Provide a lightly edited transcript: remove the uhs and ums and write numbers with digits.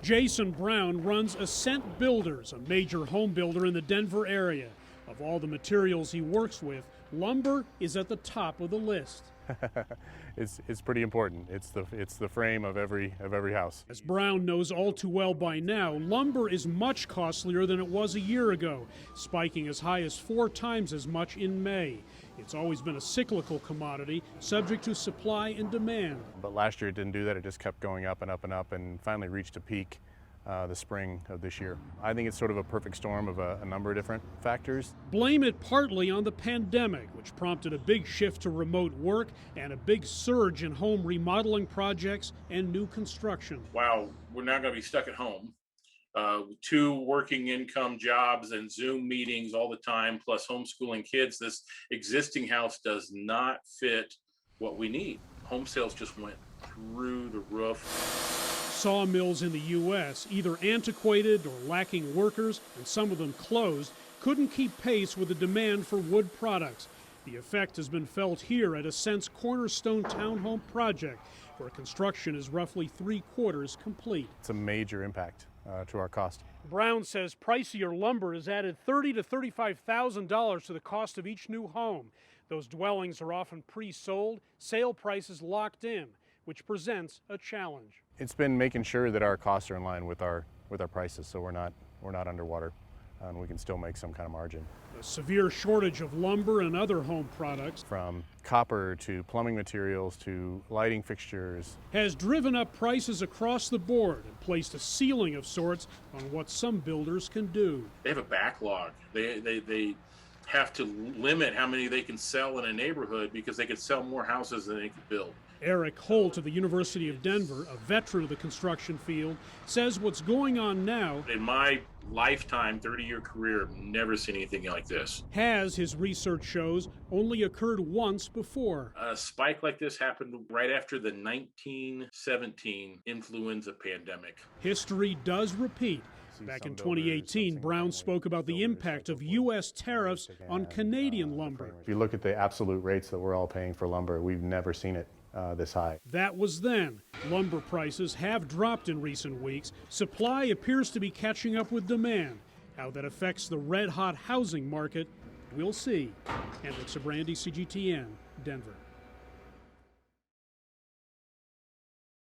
Jason Brown runs Ascent Builders, a major home builder in the Denver area. Of all the materials he works with, lumber is at the top of the list. It's pretty important. It's the frame of every house. As Brown knows all too well by now, lumber is much costlier than it was a year ago, spiking as high as 4 times as much in May. It's always been a cyclical commodity, subject to supply and demand. But last year it didn't do that. It just kept going up and up and up and finally reached a peak the spring of this year. I think it's sort of a perfect storm of a number of different factors. Blame it partly on the pandemic, which prompted a big shift to remote work and a big surge in home remodeling projects and new construction. Wow, we're not going to be stuck at home. 2 working income jobs and Zoom meetings all the time, plus homeschooling kids. This existing house does not fit what we need. Home sales just went through the roof. Sawmills in the U.S., either antiquated or lacking workers, and some of them closed, couldn't keep pace with the demand for wood products. The effect has been felt here at Ascent's Cornerstone Townhome project, where construction is roughly 3/4 complete. It's a major impact to our cost. Brown says pricier lumber has added $30,000 to $35,000 to the cost of each new home. Those dwellings are often pre-sold, sale prices locked in, which presents a challenge. It's been making sure that our costs are in line with our prices, so we're not underwater, and we can still make some kind of margin. A severe shortage of lumber and other home products, from copper to plumbing materials to lighting fixtures, has driven up prices across the board and placed a ceiling of sorts on what some builders can do. They have a backlog. They have to limit how many they can sell in a neighborhood because they could sell more houses than they could build. Eric Holt of the University of Denver, a veteran of the construction field, says what's going on now, in my lifetime, 30-year career, I've never seen anything like this. Has, his research shows, only occurred once before. A spike like this happened right after the 1917 influenza pandemic. History does repeat. Back in 2018, Brown spoke about the impact of U.S. tariffs on Canadian lumber. If you look at the absolute rates that we're all paying for lumber, we've never seen it this high. That was then. Lumber prices have dropped in recent weeks. Supply appears to be catching up with demand. How that affects the red-hot housing market, we'll see. Hendrik, Sybrandy, CGTN, Denver.